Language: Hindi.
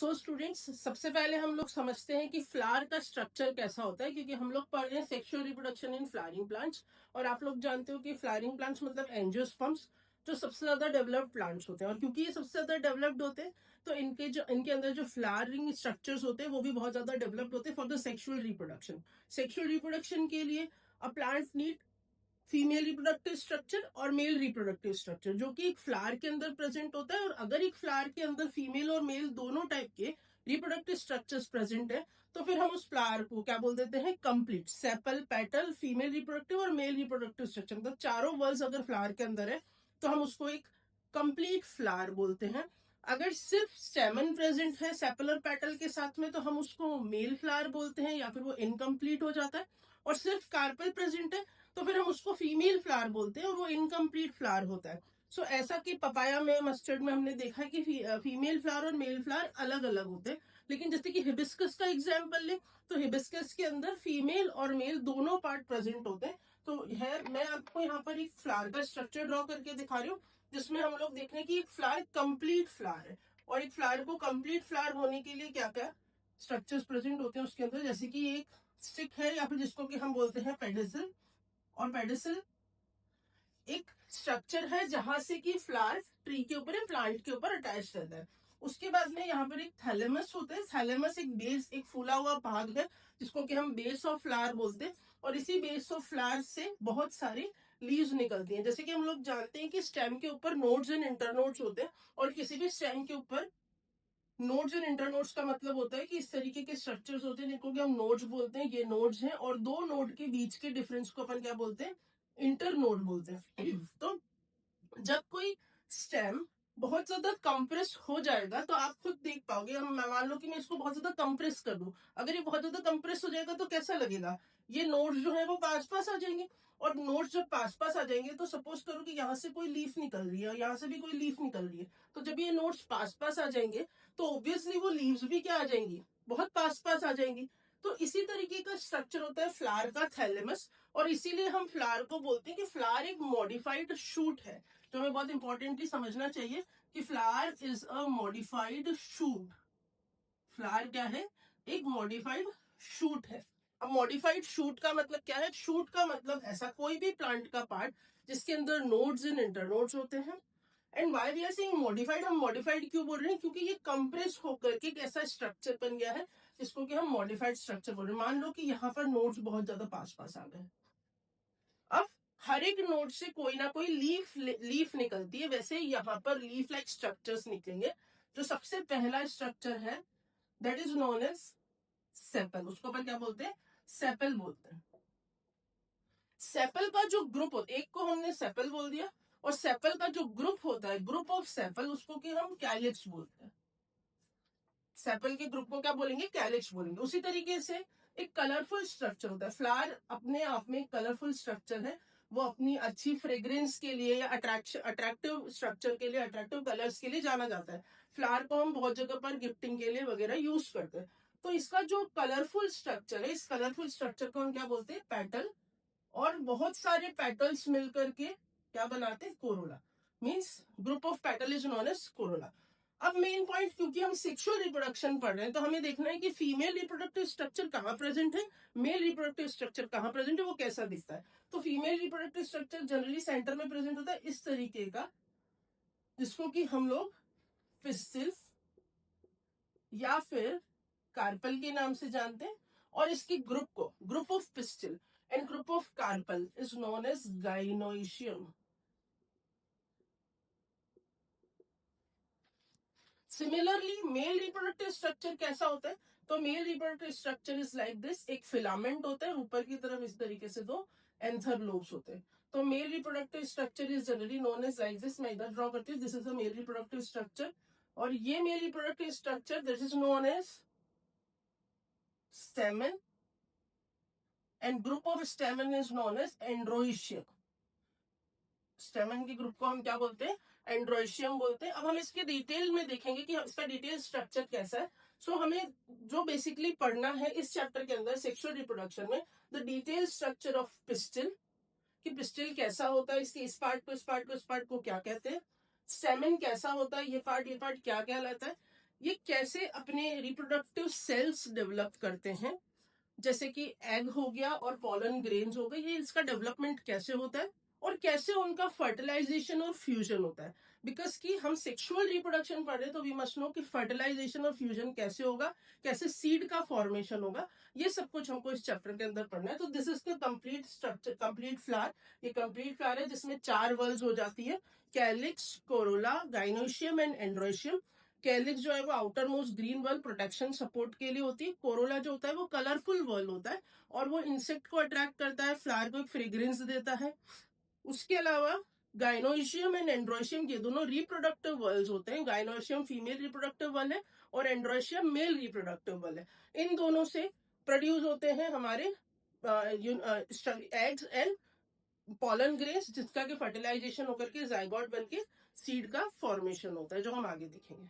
सो स्टूडेंट्स, सबसे पहले हम लोग समझते हैं कि फ्लावर का स्ट्रक्चर कैसा होता है, क्योंकि हम लोग पढ़ रहे हैं sexual reproduction in flowering plants. और आप लोग जानते हो कि फ्लावरिंग प्लांट्स मतलब एंजियोस्पर्म्स, जो सबसे ज्यादा डेवलप्ड प्लांट्स होते हैं। और क्योंकि ये सबसे ज्यादा डेवलप्ड होते हैं, तो इनके अंदर जो फ्लावरिंग स्ट्रक्चर्स होते हैं वो भी बहुत ज्यादा डेवलप्ड होते हैं for the sexual reproduction. Sexual reproduction के लिए a plant need female reproductive structure और मेल रिप्रोडक्टिव स्ट्रक्चर, जो कि एक फ्लावर के अंदर प्रेजेंट होता है। और अगर एक फ्लावर के अंदर फीमेल और मेल दोनों टाइप के रिप्रोडक्टिव स्ट्रक्चर्स प्रेजेंट है, तो फिर हम उस फ्लावर को क्या बोल देते हैं? Complete sepal, petal, female reproductive और मेल रिप्रोडक्टिव स्ट्रक्चर, मतलब चारों वर्ड्स अगर फ्लावर के अंदर है तो हम उसको एक कंप्लीट फ्लावर बोलते हैं। अगर सिर्फ स्टेमन प्रेजेंट है सेपल और पेटल के साथ में, तो हम उसको मेल फ्लावर बोलते हैं, या फिर वो इनकम्प्लीट हो जाता है। और सिर्फ कार्पेल प्रेजेंट है तो फिर हम उसको फीमेल फ्लावर बोलते हैं, और वो इनकम्प्लीट फ्लावर होता है। सो ऐसा कि पपाया में, मस्टर्ड में हमने देखा है कि फीमेल फ्लावर और मेल फ्लावर अलग अलग होते हैं। लेकिन जैसे कि हिबिस्कस का एग्जाम्पल ले, तो हिबिस्कस के अंदर फीमेल और मेल दोनों पार्ट प्रेजेंट होते हैं। तो है, मैं आपको यहाँ पर एक फ्लावर का स्ट्रक्चर ड्रॉ करके दिखा रही हूँ, जिसमें हम लोग देख रहे हैं कि एक फ्लावर कंप्लीट फ्लावर है। और एक फ्लावर को कंप्लीट फ्लावर होने के लिए क्या क्या स्ट्रक्चर्स प्रेजेंट होते हैं उसके अंदर, जैसे कि एक स्टिक है, या फिर जिसको कि हम बोलते हैं पेडिसल। और पेडिसल एक स्ट्रक्चर है जहां से कि फ्लावर ट्री के ऊपर या प्लांट के ऊपर अटैच रहता है। उसके बाद में यहाँ पर एक थैलेमस होता है। थैलेमस एक बेस, एक फूला हुआ भाग है, जिसको कि हम बेस ऑफ फ्लावर बोलते हैं। और इसी बेस ऑफ फ्लावर से बहुत सारी लीव्स निकलती हैं। जैसे कि हम लोग जानते हैं कि स्टेम के ऊपर नोड्स एंड इंटरनोड्स होते हैं, और किसी भी स्टेम के ऊपर नोड्स एंड इंटरनोड्स का मतलब होता है कि इस तरीके के स्ट्रक्चर्स होते हैं जिनको कि हम नोड्स बोलते हैं। ये नोड्स हैं, और दो नोड के बीच के डिफरेंस को अपन क्या बोलते हैं? इंटरनोड बोलते हैं। तो जब कोई स्टेम बहुत ज्यादा कंप्रेस हो जाएगा, तो आप खुद देख पाओगे। हम मान लो कि मैं इसको बहुत ज्यादा कंप्रेस कर दूं, अगर ये बहुत ज्यादा कंप्रेस हो जाएगा तो कैसा लगेगा? ये नोड्स जो है वो पास पास आ जाएंगे। और नोड्स जब पास पास आ जाएंगे, तो सपोज करो कि यहाँ से कोई लीफ निकल रही है और यहाँ से भी कोई लीफ निकल रही है, तो जब ये नोड्स पास पास आ जाएंगे, तो ऑब्वियसली वो लीव्स भी क्या आ जाएंगी? बहुत पास पास आ जाएंगी। तो इसी तरीके का स्ट्रक्चर होता है फ्लावर का, थैलेमस। और इसीलिए हम फ्लावर को बोलते हैं कि फ्लावर एक मॉडिफाइड शूट है। तो हमें बहुत इंपॉर्टेंटली समझना चाहिए कि flower is a modified shoot. Flower क्या है? एक मॉडिफाइड शूट है। अब मॉडिफाइड शूट का मतलब क्या है? शूट का मतलब ऐसा कोई भी प्लांट का पार्ट जिसके अंदर नोड्स एंड इंटरनोड्स होते हैं। And why we are saying modified, हम मॉडिफाइड क्यों बोल रहे हैं? क्योंकि ये कंप्रेस होकर के एक ऐसा स्ट्रक्चर बन गया है जिसको कि हम मॉडिफाइड स्ट्रक्चर बोल रहे हैं। मान लो कि यहाँ पर नोड्स बहुत ज्यादा पास पास आ गए। अब हर एक नोड से कोई ना कोई लीफ निकलती है। वैसे यहाँ पर लीफ लाइक स्ट्रक्चर्स निकलेंगे। जो सबसे पहला स्ट्रक्चर है, that is known as sepal. उसको अपन क्या बोलते हैं? सेपल बोलते हैं। सेपल का जो ग्रुप होता है, एक को हमने सेपल बोल दिया, और सेपल का जो ग्रुप होता है, ग्रुप ऑफ सेपल, उसको कि हम कैलिक्स बोलते हैं। सेपल के ग्रुप को क्या बोलेंगे? कैलिक्स बोलेंगे। उसी तरीके से एक कलरफुल स्ट्रक्चर होता है। फ्लावर अपने आप में कलरफुल स्ट्रक्चर है। वो अपनी अच्छी फ्रेग्रेंस के लिए या अट्रैक्टिव स्ट्रक्चर के लिए, अट्रैक्टिव कलर्स के लिए जाना जाता है। फ्लावर को हम बहुत जगह पर गिफ्टिंग के लिए वगैरह यूज करते हैं। तो इसका जो कलरफुल स्ट्रक्चर है, इस कलरफुल स्ट्रक्चर को हम क्या बोलते हैं? पेटल। और बहुत सारे पेटल्स मिलकर के क्या बनाते हैं? Corolla. Means group of petal is known as corolla. अब मेन पॉइंट, क्योंकि हम सेक्सुअल रिप्रोडक्शन पढ़ रहे हैं, तो हमें देखना है कि फीमेल रिप्रोडक्टिव स्ट्रक्चर कहाँ प्रेजेंट है, मेल रिप्रोडक्टिव स्ट्रक्चर कहाँ प्रेजेंट है, वो कैसा दिखता है। तो female reproductive structure generally centre में प्रेजेंट होता है इस तरीके का, जिसको कि हम लोग पिस्टिल या फिर कार्पल के नाम से जानते हैं। और इसकी ग्रुप को, group of pistil and group of carpel is known as gynoecium. Similarly male reproductive structure कैसा होता है? तो male reproductive structure is like this. एक फिलामेंट होता है ऊपर की तरफ इस तरीके से, दो एंथर लोब्स होते हैं। तो male reproductive structure is generally known as like this. मैं इधर ड्रॉ करती हूँ, this is a male reproductive structure. और ये male reproductive structure this is known as stamen, and group of stamen is known as androecium. Stamen के ग्रुप को हम क्या बोलते हैं? एंड्रोइशियम बोलते हैं। अब हम इसके डिटेल में देखेंगे कि इसका डिटेल स्ट्रक्चर कैसा है। सो हमें जो बेसिकली पढ़ना है इस चैप्टर के अंदर सेक्सुअल रिप्रोडक्शन में, the detail structure of pistil, कि पिस्टिल कैसा होता है, इसके इस पार्ट को, इस पार्ट को, इस पार्ट को क्या कहते हैं। स्टेमन कैसा होता है, ये पार्ट क्या कहलाता है। ये कैसे अपने रिप्रोडक्टिव सेल्स डेवलप करते हैं, जैसे कि एग हो गया और पॉलन ग्रेन्स हो गए, ये इसका डेवलपमेंट कैसे होता है और कैसे उनका फर्टिलाइजेशन और फ्यूजन होता है। बिकॉज कि हम सेक्सुअल रिप्रोडक्शन पढ़ रहे हैं तो वी मस्ट नो कि फर्टिलाइजेशन और फ्यूजन कैसे होगा, कैसे सीड का फॉर्मेशन होगा, ये सब कुछ हमको इस चैप्टर के अंदर पढ़ना है। तो this is the complete structure, complete flower. ये कंप्लीट फ्लावर है जिसमें 4 वर्ल्स हो जाती है, calyx, corolla, gynoecium and androecium. Calyx जो है वो outer most green whorl protection support के लिए होती है। कोरोला जो होता है वो कलरफुल वर्ल होता है और वो इंसेक्ट को अट्रैक्ट करता है, फ्लावर को एक फ्रेग्रेंस देता है। उसके अलावा गाइनोशियम एंड एंड्रोशियम ये दोनों रिप्रोडक्टिव वर्ल्स होते हैं। गाइनोशियम फीमेल रिप्रोडक्टिव वर्ल है और एंड्रोशियम मेल रिप्रोडक्टिव वर्ल है। इन दोनों से प्रोड्यूस होते हैं हमारे एग्स एंड पॉलन ग्रेन्स, जिसका कि फर्टिलाइजेशन होकर के जाइगोट बन के सीड का फॉर्मेशन होता है, जो हम आगे देखेंगे।